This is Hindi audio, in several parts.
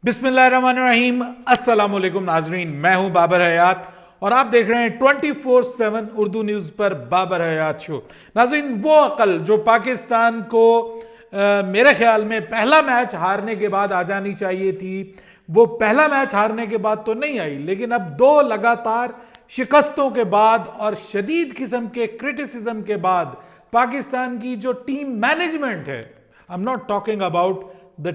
बिस्मिल्लाहिर्रहमानिर्रहीम। अस्सलाम वालेकुम नाजरीन, मैं हूं बाबर हयात और आप देख रहे हैं 24/7 उर्दू न्यूज़ पर बाबर हयात शो। नाजरीन, वो अकल जो पाकिस्तान को मेरे ख्याल में पहला मैच हारने के बाद आ जानी चाहिए थी, वो पहला मैच हारने के बाद तो नहीं आई, लेकिन अब दो लगातार शिकस्तों के बाद और शदीद किस्म के क्रिटिसिज्म के बाद पाकिस्तान की जो टीम मैनेजमेंट है, I am not talking about the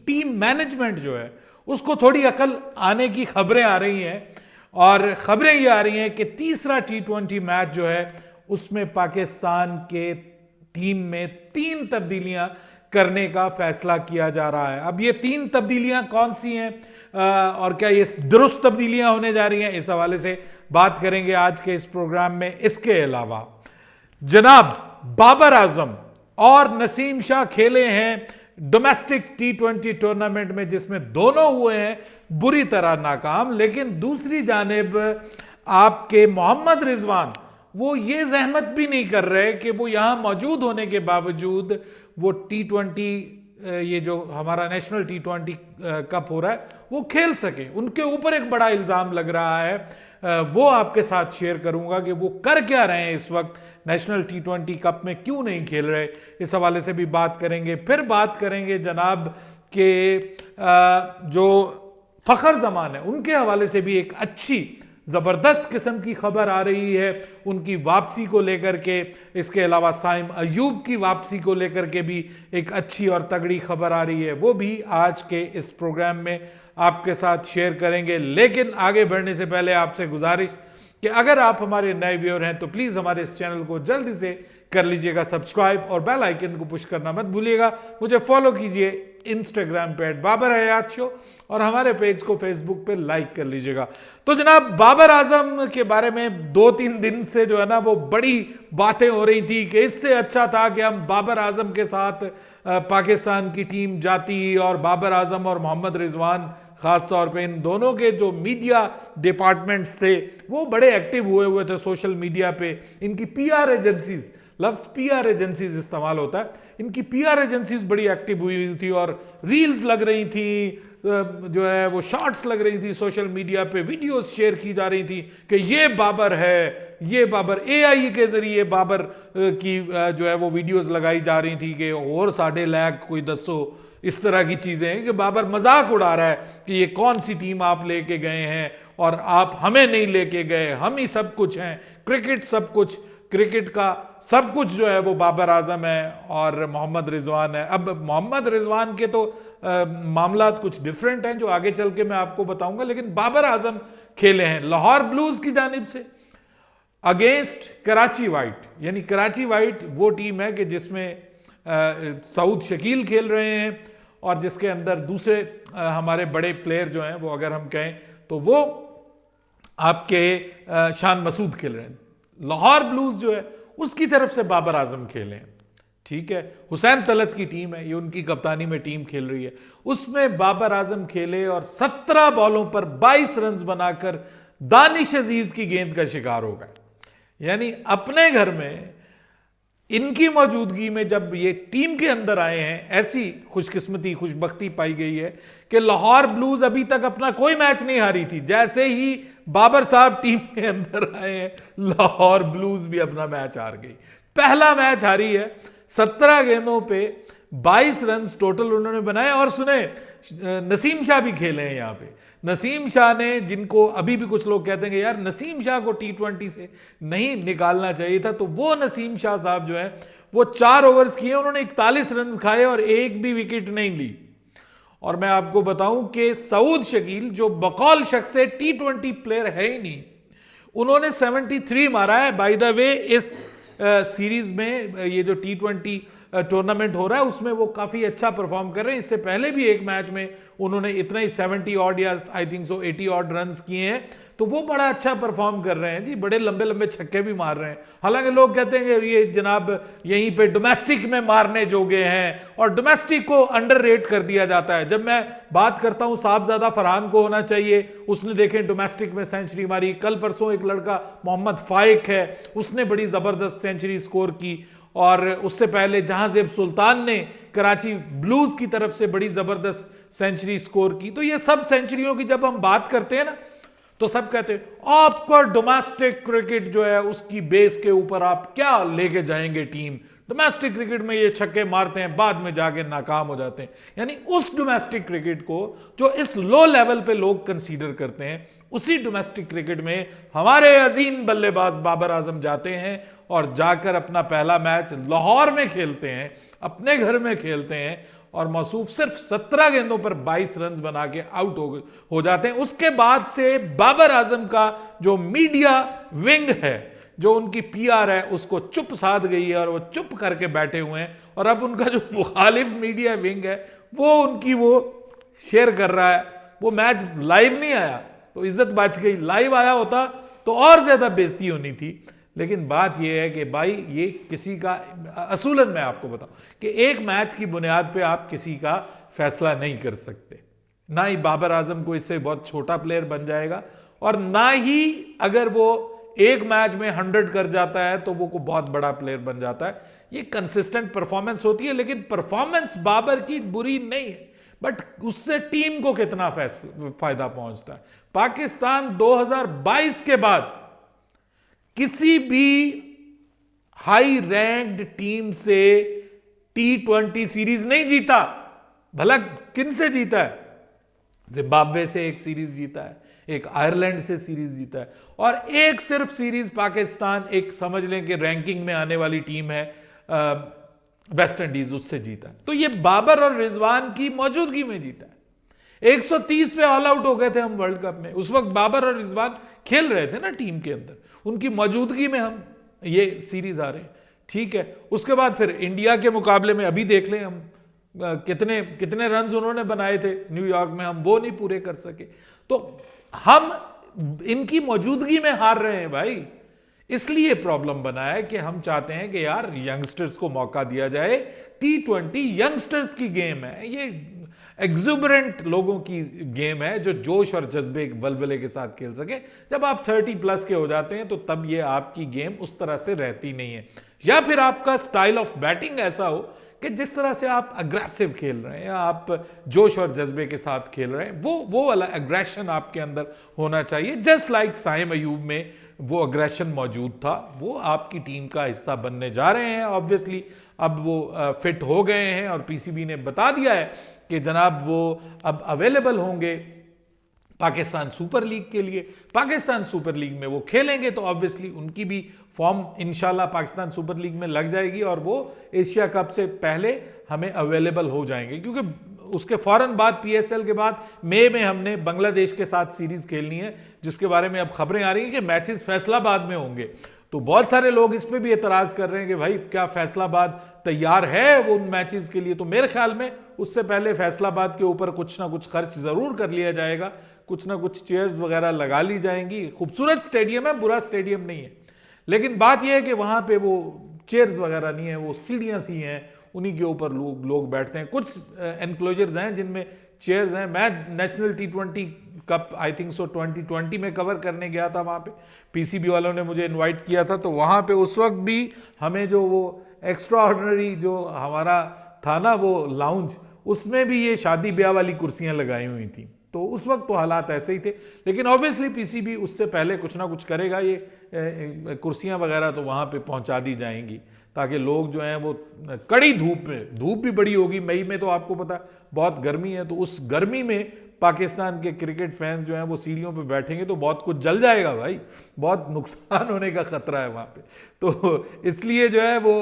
team management जो है उसको थोड़ी अकल आने की खबरें आ रही हैं। और खबरें ये आ रही हैं कि तीसरा T20 मैच जो है उसमें पाकिस्तान के टीम में 3 तब्दीलियां करने का फैसला किया जा रहा है। अब ये 3 तब्दीलियां कौन सी हैं और क्या ये दुरुस्त तब्दीलियां होने जा रही हैं, इस हवाले से बात करेंगे आज के इस प्रोग्राम में। इसके अलावा जनाब बाबर आजम और नसीम शाह खेले हैं डोमेस्टिक T20 टूर्नामेंट में, जिसमें दोनों हुए हैं बुरी तरह नाकाम। लेकिन दूसरी जानिब आपके मोहम्मद रिजवान वो ये जहमत भी नहीं कर रहे कि वो यहां मौजूद होने के बावजूद वो T20 ये जो हमारा नेशनल T20 कप हो रहा है वो खेल सके। उनके ऊपर एक बड़ा इल्जाम लग रहा है, वो आपके साथ शेयर करूंगा कि वो कर क्या रहे हैं इस वक्त, नेशनल T20 कप में क्यों नहीं खेल रहे, इस हवाले से भी बात करेंगे। फिर बात करेंगे जनाब के जो फखर जमान है उनके हवाले से भी एक अच्छी जबरदस्त किस्म की खबर आ रही है उनकी वापसी को लेकर के। इसके अलावा साइम अयूब की वापसी को लेकर के भी एक अच्छी और तगड़ी खबर आ रही है, वो भी आज के इस प्रोग्राम में आपके साथ शेयर करेंगे। लेकिन आगे बढ़ने से पहले आपसे गुजारिश कि अगर आप हमारे नए व्यूअर हैं तो प्लीज हमारे इस चैनल को जल्दी से कर लीजिएगा सब्सक्राइब और बेल आइकन को पुश करना मत भूलिएगा। मुझे फॉलो कीजिए इंस्टाग्राम पे @बाबर हयात शो और हमारे पेज को फेसबुक पे लाइक कर लीजिएगा। तो जनाब बाबर आजम के बारे में 2-3 दिन से जो है ना वो बड़ी बातें हो रही थी कि इससे अच्छा था कि हम बाबर आजम के साथ पाकिस्तान की टीम जाती, और बाबर आजम और मोहम्मद रिजवान खास तौर पे इन दोनों के जो मीडिया डिपार्टमेंट्स थे वो बड़े एक्टिव हुए थे सोशल मीडिया पे। इनकी पीआर एजेंसीज, लफ्ज पीआर एजेंसीज इस्तेमाल होता है, इनकी पीआर एजेंसीज बड़ी एक्टिव हुई थी और रील्स लग रही थी, जो है वो शॉर्ट्स लग रही थी सोशल मीडिया पे, वीडियोस शेयर की जा रही थी कि ये बाबर है, ये बाबर। एआई के जरिए बाबर की जो है वो वीडियोस लगाई जा रही थी कि और साढ़े लाख कोई दसो, इस तरह की चीजें हैं कि बाबर मजाक उड़ा रहा है कि ये कौन सी टीम आप लेके गए हैं और आप हमें नहीं लेके गए, हम ही सब कुछ हैं, क्रिकेट सब कुछ, क्रिकेट का सब कुछ जो है वो बाबर आजम है और मोहम्मद रिजवान है। अब मोहम्मद रिजवान के तो मामला कुछ डिफरेंट हैं जो आगे चल के मैं आपको बताऊंगा, लेकिन बाबर आजम खेले हैं लाहौर ब्लूज की जानिब से अगेंस्ट कराची वाइट। यानी कराची वाइट वो टीम है कि जिसमें सऊद शकील खेल रहे हैं और जिसके अंदर दूसरे हमारे बड़े प्लेयर जो हैं वो अगर हम कहें तो वो आपके शान मसूद खेल रहे हैं। लाहौर ब्लूज जो है उसकी तरफ से बाबर आजम खेले हैं, ठीक है। हुसैन तलत की टीम है, ये उनकी कप्तानी में टीम खेल रही है, उसमें बाबर आजम खेले और 17 बॉलों पर 22 रन बनाकर दानिश अजीज की गेंद का शिकार हो गए। यानी अपने घर में इनकी मौजूदगी में जब ये टीम के अंदर आए हैं, ऐसी खुशकिस्मती खुशबख्ती पाई गई है कि लाहौर ब्लूज अभी तक अपना कोई मैच नहीं हारी थी। जैसे ही बाबर साहब टीम के अंदर आए हैं लाहौर ब्लूज भी अपना मैच हार गई। पहला मैच हारी है, 17 गेंदों पे 22 रन टोटल उन्होंने बनाए। और सुने, नसीम शाह भी खेले हैं यहाँ पे। नसीम शाह ने, जिनको अभी भी कुछ लोग कहते हैं कि यार नसीम शाह को T20 से नहीं निकालना चाहिए था, तो वो नसीम शाह साहब जो है वो 4 ओवर्स किए, उन्होंने 41 रन खाए और एक भी विकेट नहीं ली। और मैं आपको बताऊं कि सऊद शकील जो बकौल शख्स से T20 प्लेयर है ही नहीं, उन्होंने 73 मारा है। बाय द वे इस सीरीज में ये जो T20 टूर्नामेंट हो रहा है उसमें वो काफी अच्छा परफॉर्म कर रहे हैं। इससे पहले भी एक मैच में उन्होंने इतना ही 70 ऑड या I think so 80 odd run किए हैं, तो वो बड़ा अच्छा परफॉर्म कर रहे हैं जी, बड़े लंबे लंबे छक्के भी मार रहे हैं। हालांकि लोग कहते हैं कि ये जनाब यहीं पे डोमेस्टिक में मारने जोगे हैं और डोमेस्टिक को अंडररेट कर दिया जाता है। जब मैं बात करता हूं साहबजादा फरहान को होना चाहिए, उसने देखें डोमेस्टिक में सेंचुरी मारी। कल परसों एक लड़का मोहम्मद फाइक है, उसने बड़ी जबरदस्त सेंचुरी स्कोर की। और उससे पहले जहांजेब सुल्तान ने कराची ब्लूज की तरफ से बड़ी जबरदस्त सेंचुरी स्कोर की। तो ये सब सेंचुरियों की जब हम बात करते हैं ना, तो सब कहते हैं आपका डोमेस्टिक क्रिकेट जो है उसकी बेस के ऊपर आप क्या लेके जाएंगे टीम, डोमेस्टिक क्रिकेट में ये छक्के मारते हैं बाद में जाके नाकाम हो जाते हैं। यानी उस डोमेस्टिक क्रिकेट को जो इस लो लेवल पे लोग कंसीडर करते हैं, उसी डोमेस्टिक क्रिकेट में हमारे अजीम बल्लेबाज बाबर आजम जाते हैं और जाकर अपना पहला मैच लाहौर में खेलते हैं, अपने घर में खेलते हैं, और मौसूफ सिर्फ 17 गेंदों पर 22 रन बना के आउट हो जाते हैं। उसके बाद से बाबर आजम का जो मीडिया विंग है, जो उनकी पीआर है, उसको चुप साध गई है और वो चुप करके बैठे हुए हैं। और अब उनका जो मुखालिफ मीडिया विंग है वो उनकी वो शेयर कर रहा है। वो मैच लाइव नहीं आया तो इज्जत बच गई, लाइव आया होता तो और ज्यादा बेइज्जती होनी थी। लेकिन बात यह है कि भाई ये किसी का, असूलन मैं आपको बताऊं कि एक मैच की बुनियाद पे आप किसी का फैसला नहीं कर सकते। ना ही बाबर आजम को इससे बहुत छोटा प्लेयर बन जाएगा, और ना ही अगर वो एक मैच में 100 कर जाता है तो वो को बहुत बड़ा प्लेयर बन जाता है। ये कंसिस्टेंट परफॉर्मेंस होती है, लेकिन परफॉर्मेंस बाबर की बुरी नहीं है, बट उससे टीम को कितना फायदा पहुंचता है। पाकिस्तान 2022 के बाद किसी भी हाई रैंक्ड टीम से T20 सीरीज नहीं जीता। भला किन से जीता है? जिम्बाब्वे से एक सीरीज जीता है, एक आयरलैंड से सीरीज जीता है, और एक सिर्फ सीरीज पाकिस्तान, एक समझ लें कि रैंकिंग में आने वाली टीम है वेस्ट इंडीज, उससे जीता है। तो ये बाबर और रिजवान की मौजूदगी में जीता है। 130 पे ऑल आउट हो गए थे हम वर्ल्ड कप में, उस वक्त बाबर और रिजवान खेल रहे थे ना टीम के अंदर, उनकी मौजूदगी में हम ये सीरीज आ रहे हैं। ठीक है, उसके बाद फिर इंडिया के मुकाबले में अभी देख लें हम कितने कितने रन उन्होंने बनाए थे न्यूयॉर्क में, हम वो नहीं पूरे कर सके। तो हम इनकी मौजूदगी में हार रहे हैं भाई। इसलिए प्रॉब्लम बना है कि हम चाहते हैं कि यार यंगस्टर्स को मौका दिया जाए। T20 यंगस्टर्स की गेम है, ये एग्जुबरेंट लोगों की गेम है जो जोश और जज्बे बलबले के साथ खेल सके। जब आप 30+ के हो जाते हैं तो तब ये आपकी गेम उस तरह से रहती नहीं है, या फिर आपका स्टाइल ऑफ बैटिंग ऐसा हो कि जिस तरह से आप अग्रेसिव खेल रहे हैं या आप जोश और जज्बे के साथ खेल रहे हैं, वो वाला एग्रेशन आपके अंदर होना चाहिए। जस्ट लाइक साइम अयूब में वो अग्रेशन मौजूद था, वो आपकी टीम का हिस्सा बनने जा रहे हैं। ऑब्वियसली अब वो फिट हो गए हैं और पीसीबी ने बता दिया है कि जनाब वो अब अवेलेबल होंगे पाकिस्तान सुपर लीग के लिए। पाकिस्तान सुपर लीग में वो खेलेंगे तो ऑब्वियसली उनकी भी फॉर्म इंशाल्लाह पाकिस्तान सुपर लीग में लग जाएगी और वो एशिया कप से पहले हमें अवेलेबल हो जाएंगे, क्योंकि उसके फौरन बाद पीएसएल के बाद मई में हमने बांग्लादेश के साथ सीरीज खेलनी है, जिसके बारे में अब खबरें आ रही हैं कि मैचेस फैसलाबाद में होंगे। तो बहुत सारे लोग इस पे भी एतराज कर रहे हैं कि भाई क्या फैसलाबाद तैयार है वो उन मैचेस के लिए? तो मेरे ख्याल में उससे पहले फैसलाबाद के ऊपर कुछ ना कुछ खर्च जरूर कर लिया जाएगा, कुछ ना कुछ चेयर्स वगैरह लगा ली जाएंगी। खूबसूरत स्टेडियम है, बुरा स्टेडियम नहीं है, लेकिन बात यह है कि वहां पे वो चेयर्स वगैरह नहीं है, वो सीढ़ियां सी हैं, उन्हीं के ऊपर लोग बैठते हैं। कुछ एनक्लोजर्स हैं जिनमें चेयर्स हैं। मैं national T20 cup I think so 2020 में कवर करने गया था, वहाँ पे पीसीबी वालों ने मुझे इनवाइट किया था, तो वहाँ पे उस वक्त भी हमें जो वो एक्स्ट्रा ऑर्डिनरी जो हमारा था ना वो लाउंज, उसमें भी ये शादी ब्याह वाली कुर्सियाँ लगाई हुई थी। तो उस वक्त तो हालात ऐसे ही थे, लेकिन ऑब्वियसली पीसीबी उससे पहले कुछ ना कुछ करेगा। ये कुर्सियाँ वगैरह तो वहाँ पे पहुँचा दी जाएंगी ताकि लोग जो हैं वो कड़ी धूप में, धूप भी बड़ी होगी मई में, तो आपको पता बहुत गर्मी है, तो उस गर्मी में पाकिस्तान के क्रिकेट फैंस जो हैं वो सीढ़ियों पे बैठेंगे तो बहुत कुछ जल जाएगा भाई, बहुत नुकसान होने का खतरा है वहाँ पे। तो इसलिए जो है वो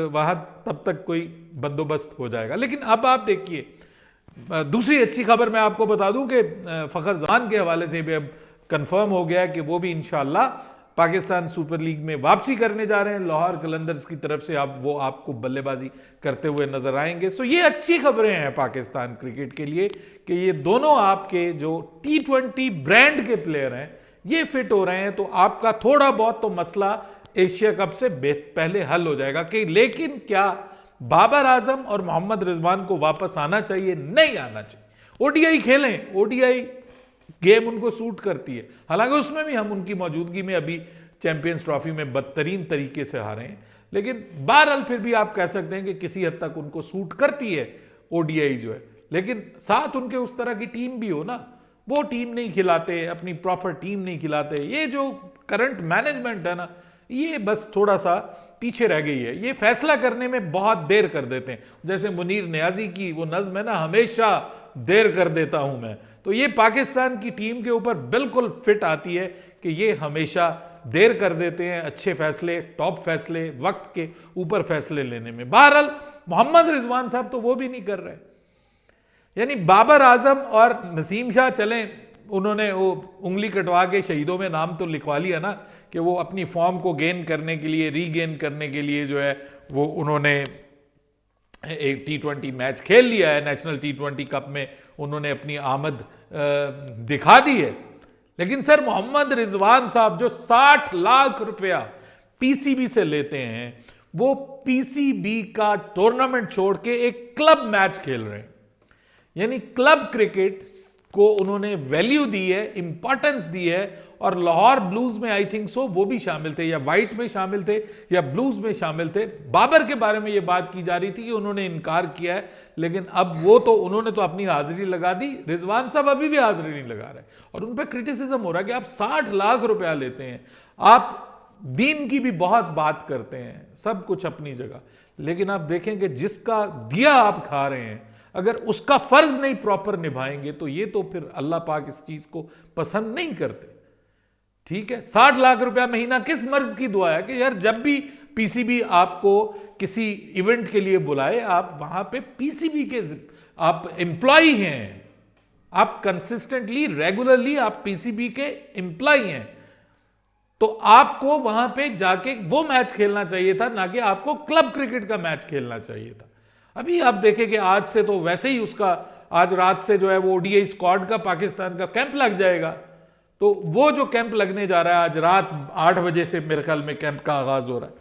वहाँ तब तक कोई बंदोबस्त हो जाएगा। लेकिन अब आप देखिए, दूसरी अच्छी खबर मैं आपको बता दूं कि फखर जमान के हवाले से भी अब कंफर्म हो गया कि वो भी इंशाल्लाह पाकिस्तान सुपर लीग में वापसी करने जा रहे हैं। लाहौर कलंदर्स की तरफ से अब वो आपको बल्लेबाजी करते हुए नजर आएंगे। सो ये अच्छी खबरें हैं पाकिस्तान क्रिकेट के लिए कि ये दोनों आपके जो T20 ब्रांड के प्लेयर हैं ये फिट हो रहे हैं, तो आपका थोड़ा बहुत तो मसला एशिया कप से पहले हल हो जाएगा। कि लेकिन क्या बाबर आजम और मोहम्मद रिजवान को वापस आना चाहिए? नहीं आना चाहिए। ओडीआई खेलें, ओडीआई गेम उनको सूट करती है, हालांकि उसमें भी हम उनकी मौजूदगी में अभी चैंपियंस ट्रॉफी में बदतरीन तरीके से हारे हैं, लेकिन बहरहाल फिर भी आप कह सकते हैं कि किसी हद तक उनको सूट करती है ओडीआई जो है। लेकिन साथ उनके उस तरह की टीम भी हो ना, वो टीम नहीं खिलाते, अपनी प्रॉपर टीम नहीं खिलाते। ये जो करंट मैनेजमेंट है ना, ये बस थोड़ा सा पीछे रह गई है, ये फैसला करने में बहुत देर कर देते हैं। जैसे मुनीर नियाजी की वो नज्म है ना, हमेशा देर कर देता हूं मैं, तो ये पाकिस्तान की टीम के ऊपर बिल्कुल फिट आती है कि ये हमेशा देर कर देते हैं अच्छे फैसले, टॉप फैसले, वक्त के ऊपर फैसले लेने में। बहरहाल मोहम्मद रिजवान साहब तो वो भी नहीं कर रहे, यानी बाबर आजम और नसीम शाह चलें, उन्होंने वो उंगली कटवा के शहीदों में नाम तो लिखवा लिया ना, कि वो अपनी फॉर्म को गेन करने के लिए, रीगेन करने के लिए जो है वो उन्होंने एक T20 मैच खेल लिया है, नेशनल T20 कप में उन्होंने अपनी आमद दिखा दी है। लेकिन सर मोहम्मद रिजवान साहब जो 60 लाख रुपया पीसीबी से लेते हैं, वो पीसीबी का टूर्नामेंट छोड़ के एक क्लब मैच खेल रहे हैं, यानी क्लब क्रिकेट को उन्होंने वैल्यू दी है, इंपॉर्टेंस दी है। और लाहौर ब्लूज में आई थिंक सो वो भी शामिल थे, या वाइट में शामिल थे, या ब्लूज में शामिल थे। बाबर के बारे में ये बात की जा रही थी कि उन्होंने इनकार किया है, लेकिन अब वो तो उन्होंने तो अपनी हाजिरी लगा दी, रिजवान साहब अभी भी हाजिरी नहीं लगा रहे, और उन पर क्रिटिसिज्म हो रहा है कि आप 60 लाख रुपया लेते हैं, आप दीन की भी बहुत बात करते हैं, सब कुछ अपनी जगह, लेकिन आप देखें कि जिसका दिया आप खा रहे हैं, अगर उसका फर्ज नहीं प्रॉपर निभाएंगे तो ये तो फिर अल्लाह पाक इस चीज को पसंद नहीं करते। ठीक है, 60 लाख रुपया महीना किस मर्ज की दुआ है कि यार जब भी पीसीबी आपको किसी इवेंट के लिए बुलाए, आप वहां पे पीसीबी के आप एम्प्लॉय हैं, आप कंसिस्टेंटली रेगुलरली आप पीसीबी के एम्प्लॉय हैं, तो आपको वहां पे जाके वो मैच खेलना चाहिए था, ना कि आपको क्लब क्रिकेट का मैच खेलना चाहिए था। अभी आप देखें कि आज से तो वैसे ही उसका, आज रात से जो है वो ओडीआई स्क्वाड का पाकिस्तान का कैंप लग जाएगा, तो वो जो कैंप लगने जा रहा है आज रात 8 बजे से मेरे ख्याल में कैंप का आगाज हो रहा है,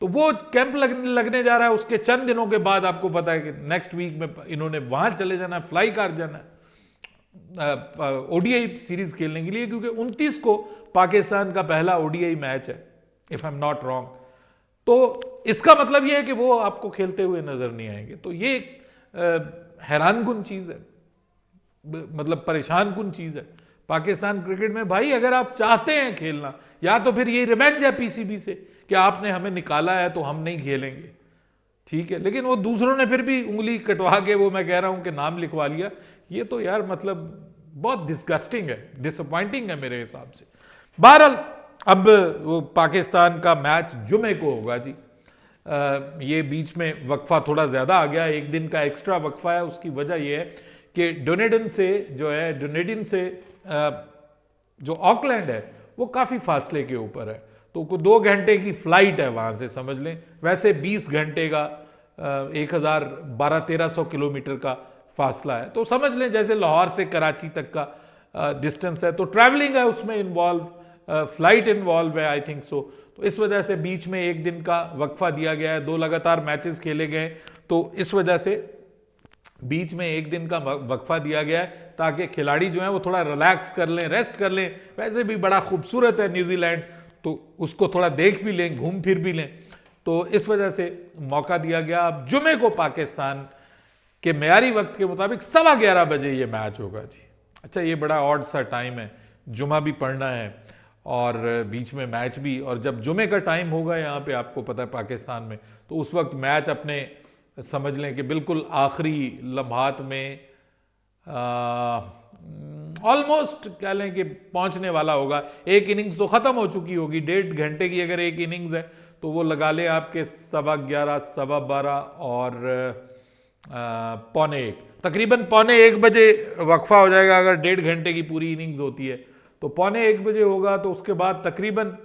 तो वो कैंप लगने जा रहा है। उसके चंद दिनों के बाद आपको पता है कि नेक्स्ट वीक में इन्होंने वहां चले जाना है, फ्लाई कार जाना है ओडीआई सीरीज खेलने के लिए, क्योंकि 29 को पाकिस्तान का पहला ओडीआई मैच है, if I am not wrong. तो इसका मतलब यह है कि वो आपको खेलते हुए नजर नहीं आएंगे। तो ये हैरानकुन चीज है, मतलब परेशान कुन चीज है पाकिस्तान क्रिकेट में। भाई अगर आप चाहते हैं खेलना, या तो फिर ये रिवेंज है पीसीबी से कि आपने हमें निकाला है तो हम नहीं खेलेंगे, ठीक है, लेकिन वो दूसरों ने फिर भी उंगली कटवा के वो मैं कह रहा हूं कि नाम लिखवा लिया। ये तो यार मतलब बहुत डिस्गस्टिंग है, डिसअपॉइंटिंग है मेरे हिसाब से। बहरहाल अब वो पाकिस्तान का मैच जुमे को होगा जी। ये बीच में वक्फा थोड़ा ज्यादा आ गया, एक दिन का एक्स्ट्रा वक्फा है। उसकी वजह यह है कि डुनेडिन से जो ऑकलैंड है वो काफी फासले के ऊपर है, तो 2 घंटे की फ्लाइट है वहां से, समझ लें। वैसे 20 घंटे का 1200-1300 किलोमीटर का फासला है, तो समझ लें जैसे लाहौर से कराची तक का डिस्टेंस है। तो ट्रैवलिंग है उसमें इन्वॉल्व, फ्लाइट इन्वॉल्व है आई थिंक सो। तो इस वजह से बीच में एक दिन का वक्फा दिया गया है, 2 लगातार मैचेस खेले गए, तो इस वजह से बीच में एक दिन का वक्फा दिया गया है ताकि खिलाड़ी जो है वो थोड़ा रिलैक्स कर लें, रेस्ट कर लें। वैसे भी बड़ा खूबसूरत है न्यूजीलैंड, तो उसको थोड़ा देख भी लें, घूम फिर भी लें, तो इस वजह से मौका दिया गया। अब जुमे को पाकिस्तान के मेयारी वक्त के मुताबिक 11:15 बजे ये मैच होगा जी। अच्छा, ये बड़ा ऑड सा टाइम है, जुमा भी पढ़ना है और बीच में मैच भी, और जब जुमे का टाइम होगा यहाँ पे आपको पता है पाकिस्तान में, तो उस वक्त मैच अपने समझ लें कि बिल्कुल आखिरी लम्हात में ऑलमोस्ट कह लें कि पहुंचने वाला होगा। एक इनिंग्स तो खत्म हो चुकी होगी, 1.5 घंटे की अगर एक इनिंग्स है तो वो लगा लें आपके 11:15, 12:15 और 12:45, तकरीबन 12:45 बजे वक्फा हो जाएगा। अगर 1.5 घंटे की पूरी इनिंग्स होती है तो 12:45 बजे होगा, तो उसके बाद तकरीबन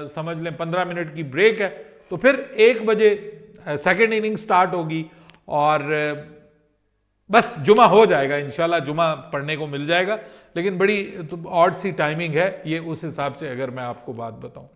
समझ लें 15 मिनट की ब्रेक है, तो फिर 1 बजे सेकेंड इनिंग स्टार्ट होगी और बस जुमा हो जाएगा इंशाल्लाह, जुमा पढ़ने को मिल जाएगा। लेकिन बड़ी तो ऑड सी टाइमिंग है ये, उस हिसाब से अगर मैं आपको बात बताऊं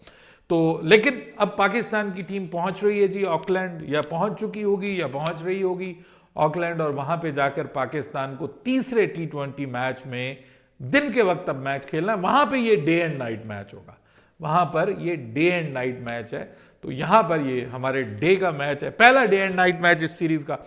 तो। लेकिन अब पाकिस्तान की टीम पहुंच रही है जी ऑकलैंड, या पहुंच चुकी होगी या पहुंच रही होगी ऑकलैंड, और वहां पे जाकर पाकिस्तान को तीसरे T20 मैच में दिन के वक्त अब मैच खेलना है। वहां पे ये डे एंड नाइट मैच होगा, वहां पर ये डे एंड नाइट मैच है। तो यहां पर ये हमारे डे का मैच है, पहला डे एंड नाइट मैच इस सीरीज का।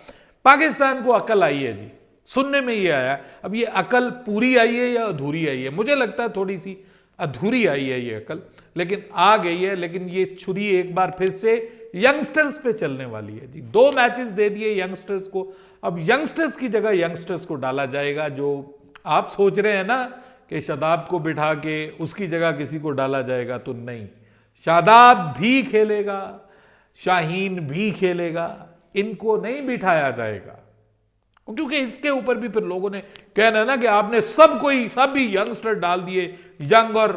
पाकिस्तान को अकल आई है जी, सुनने में ये आया। अब ये अकल पूरी आई है या अधूरी आई है? मुझे लगता है थोड़ी सी अधूरी आई है ये अकल, लेकिन आ गई है। लेकिन ये छुरी एक बार फिर से यंगस्टर्स पे चलने वाली है जी। 2 मैचेस दे दिए यंगस्टर्स को, अब यंगस्टर्स की जगह यंगस्टर्स को डाला जाएगा। जो आप सोच रहे हैं ना कि शादाब को बिठा के उसकी जगह किसी को डाला जाएगा, तो नहीं, शादाब भी खेलेगा, शाहीन भी खेलेगा, इनको नहीं बिठाया जाएगा। क्योंकि इसके ऊपर भी फिर लोगों ने कहना है ना कि आपने सभी यंगस्टर डाल दिए, यंग और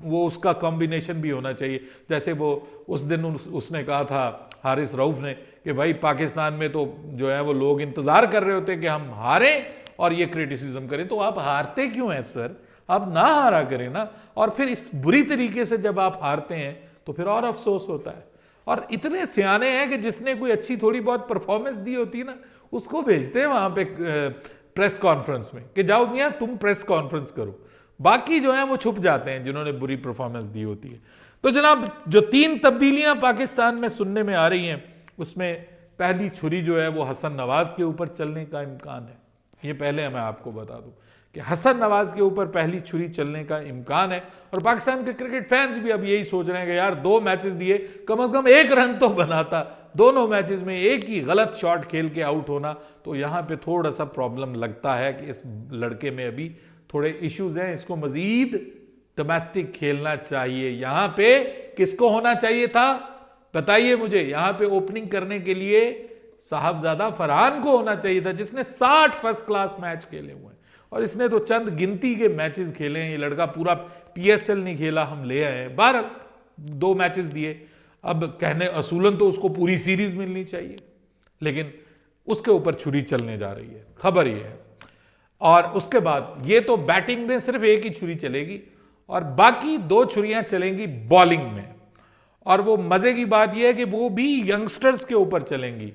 वो उसका कॉम्बिनेशन भी होना चाहिए। जैसे वो उस दिन उसने कहा था हारिस रऊफ ने कि भाई पाकिस्तान में तो जो है वो लोग इंतजार कर रहे होते कि हम हारें और ये क्रिटिसिज्म करें। तो आप हारते क्यों हैं सर? आप ना हारा करें ना। और फिर इस बुरी तरीके से जब आप हारते हैं तो फिर और अफसोस होता है। और इतने सियाने हैं कि जिसने कोई अच्छी थोड़ी बहुत परफॉर्मेंस दी होती है ना, उसको भेजते हैं वहां पे प्रेस कॉन्फ्रेंस में कि जाओ मियां तुम प्रेस कॉन्फ्रेंस करो। बाकी जो है वो छुप जाते हैं जिन्होंने बुरी परफॉर्मेंस दी होती है। तो जनाब, जो 3 तब्दीलियां पाकिस्तान में सुनने में आ रही हैं, उसमें पहली छुरी जो है वो हसन नवाज के ऊपर चलने का इम्कान है। ये पहले मैं आपको बता दूं कि हसन नवाज के ऊपर पहली छुरी चलने का इम्कान है। और पाकिस्तान के क्रिकेट फैंस भी अब यही सोच रहे हैं कि यार 2 मैचेस दिए, कम से कम 1 रन तो बनाता। दोनों मैचेस में एक ही गलत शॉट खेल के आउट होना, तो यहां पे थोड़ा सा प्रॉब्लम लगता है कि इस लड़के में अभी थोड़े इश्यूज हैं। इसको मजीद डोमेस्टिक खेलना चाहिए। यहां पे किसको होना चाहिए था बताइए मुझे? यहां पे ओपनिंग करने के लिए साहबजादा फरहान को होना चाहिए था, जिसने 60 फर्स्ट क्लास मैच खेले हुए हैं। और इसने तो चंद गिनती के मैचेस खेले हैं। ये लड़का पूरा PSL नहीं खेला, हम ले आए हैं। 2 मैचेस दिए। अब कहने असूलन तो उसको पूरी सीरीज मिलनी चाहिए, लेकिन उसके ऊपर छुरी चलने जा रही है, खबर ये है। और उसके बाद ये तो बैटिंग में सिर्फ एक ही छुरी चलेगी और बाकी 2 छुरियां चलेंगी बॉलिंग में। और वो मजे की बात यह है कि वो भी यंगस्टर्स के ऊपर चलेंगी।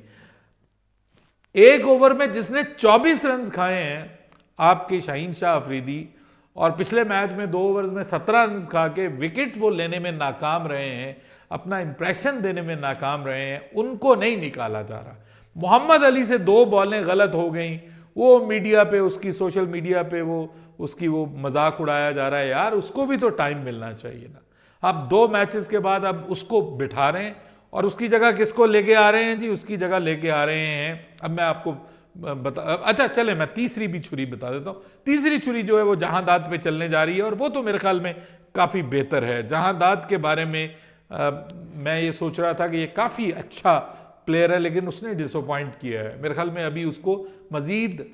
एक ओवर में जिसने 24 रन खाए हैं आपके शाहीन शाह अफरीदी, और पिछले मैच में 2 ओवर्स में 17 रन खा के विकेट वो लेने में नाकाम रहे हैं, अपना इंप्रेशन देने में नाकाम रहे हैं, उनको नहीं निकाला जा रहा। मोहम्मद अली से 2 बॉलें गलत हो गई, वो मीडिया पे, उसकी सोशल मीडिया पे उसकी वो मजाक उड़ाया जा रहा है। यार उसको भी तो टाइम मिलना चाहिए ना। आप 2 मैचेस के बाद अब उसको बिठा रहे हैं और उसकी जगह किसको लेके आ रहे हैं जी? उसकी जगह लेके आ रहे हैं, अब मैं आपको अच्छा चले मैं तीसरी भी छुरी बता देता हूं। तीसरी छुरी जो है वो जहांदाद पे चलने जा रही है और वो तो मेरे ख्याल में काफी बेहतर है। जहांदाद के बारे में मैं ये सोच रहा था कि ये काफी अच्छा प्लेयर है, लेकिन उसने डिसअपॉइंट किया है। मेरे ख्याल में अभी उसको मजीद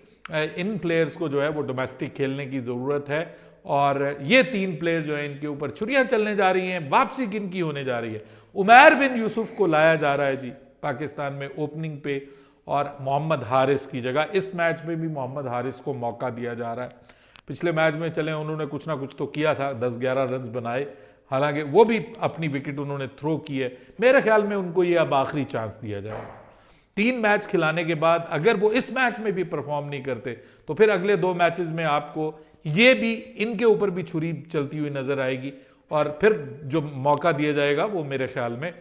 इन प्लेयर्स को जो है वो डोमेस्टिक खेलने की जरूरत है। और ये 3 प्लेयर जो है इनके ऊपर छुरियां चलने जा रही हैं। वापसी किनकी होने जा रही है? उमैर बिन यूसुफ को लाया जा रहा है जी पाकिस्तान में ओपनिंग पे, और मोहम्मद हारिस की जगह इस मैच में भी मोहम्मद हारिस को मौका दिया जा रहा है। पिछले मैच में चले उन्होंने कुछ ना कुछ तो किया था, 10-11 रन बनाए, हालांकि वो भी अपनी विकेट उन्होंने थ्रो की है। मेरे ख्याल में उनको ये अब आखिरी चांस दिया जाएगा। 3 मैच खिलाने के बाद अगर वो इस मैच में भी परफॉर्म नहीं करते तो फिर अगले 2 मैचेस में आपको ये भी, इनके ऊपर भी छुरी चलती हुई नजर आएगी। और फिर जो मौका दिया जाएगा वो मेरे ख्याल में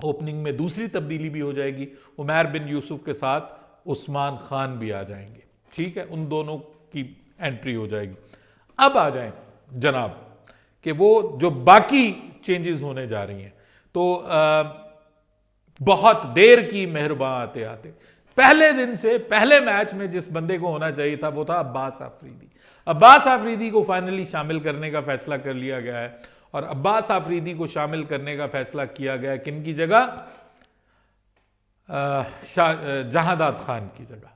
ओपनिंग में दूसरी तब्दीली भी हो जाएगी। उमैर बिन यूसुफ के साथ उस्मान खान भी आ जाएंगे, ठीक है, उन दोनों की एंट्री हो जाएगी। अब आ जाएं जनाब कि वो जो बाकी चेंजेस होने जा रही हैं, तो बहुत देर की मेहरबान आते आते पहले दिन से पहले मैच में जिस बंदे को होना चाहिए था वो था अब्बास आफरीदी। अब्बास आफरीदी को फाइनली शामिल करने का फैसला कर लिया गया है। और अब्बास आफरीदी को शामिल करने का फैसला किया गया किन की जगह? जहांदाद खान की जगह।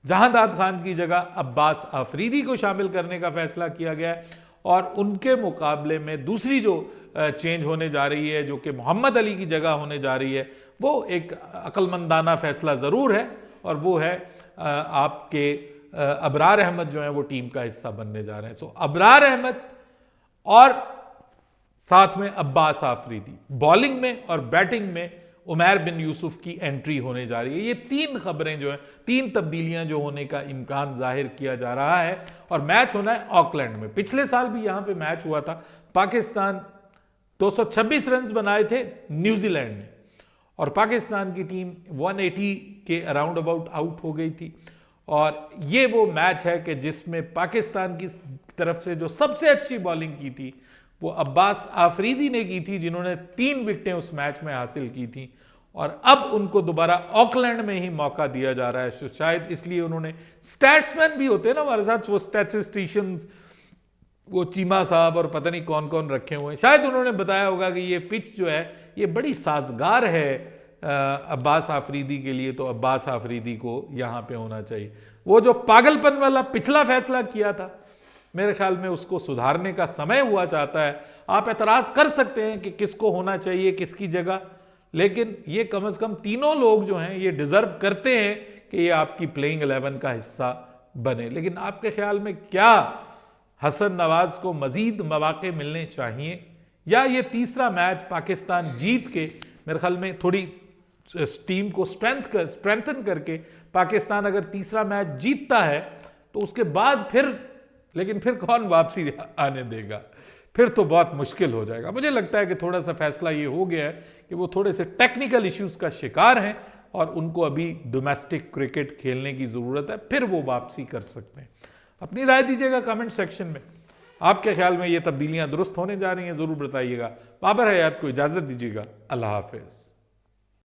जहांदाद खान की जगह अब्बास आफरीदी को शामिल करने का फैसला किया गया है। और उनके मुकाबले में दूसरी जो चेंज होने जा रही है, जो कि मोहम्मद अली की जगह होने जा रही है, वो एक अक्लमंदाना फैसला जरूर है, और वो है आपके अबरार अहमद जो है वो टीम का हिस्सा बनने जा रहे हैं। सो अबरार अहमद और साथ में अब्बास आफरीदी, बॉलिंग में और बैटिंग में उमैर बिन यूसुफ की एंट्री होने जा रही है। ये 3 खबरें जो है, 3 तब्दीलियां जो होने का इम्कान जाहिर किया जा रहा है। और मैच होना है ऑकलैंड में। पिछले साल भी यहां पे मैच हुआ था। पाकिस्तान 226 रन बनाए थे न्यूजीलैंड ने, और पाकिस्तान की टीम 180 के अराउंड अबाउट आउट हो गई थी। और ये वो मैच है कि जिसमें पाकिस्तान की तरफ से जो सबसे अच्छी बॉलिंग की थी वो अब्बास आफरीदी ने की थी, जिन्होंने 3 विकेटें उस मैच में हासिल की थी। और अब उनको दोबारा ऑकलैंड में ही मौका दिया जा रहा है, तो शायद इसलिए उन्होंने, स्टैट्समैन भी होते हैं ना हमारे साथ, वो स्टैटिस्टिशियंस, वो चीमा साहब और पता नहीं कौन कौन रखे हुए हैं, शायद उन्होंने बताया होगा कि ये पिच जो है ये बड़ी साजगार है अब्बास आफरीदी के लिए, तो अब्बास आफरीदी को यहां पे होना चाहिए। वो जो पागलपन वाला पिछला फैसला किया था, मेरे ख्याल में उसको सुधारने का समय हुआ चाहता है। आप एतराज कर सकते हैं कि किसको होना चाहिए किसकी जगह, लेकिन ये कम से कम तीनों लोग जो हैं ये डिजर्व करते हैं कि ये आपकी प्लेइंग 11 का हिस्सा बने। लेकिन आपके ख्याल में क्या हसन नवाज को मजीद मौके मिलने चाहिए, या ये तीसरा मैच पाकिस्तान जीत के मेरे ख्याल में थोड़ी टीम को स्ट्रेंथन करके पाकिस्तान अगर तीसरा मैच जीतता है तो उसके बाद लेकिन फिर कौन वापसी आने देगा, फिर तो बहुत मुश्किल हो जाएगा। मुझे लगता है कि थोड़ा सा फैसला ये हो गया है कि वो थोड़े से टेक्निकल इश्यूज का शिकार हैं और उनको अभी डोमेस्टिक क्रिकेट खेलने की जरूरत है, फिर वो वापसी कर सकते हैं। अपनी राय दीजिएगा कमेंट सेक्शन में, आपके ख्याल में ये तब्दीलियां दुरुस्त होने जा रही हैं, जरूर बताइएगा। बाबर हयात को इजाजत दीजिएगा, अल्लाह हाफिज।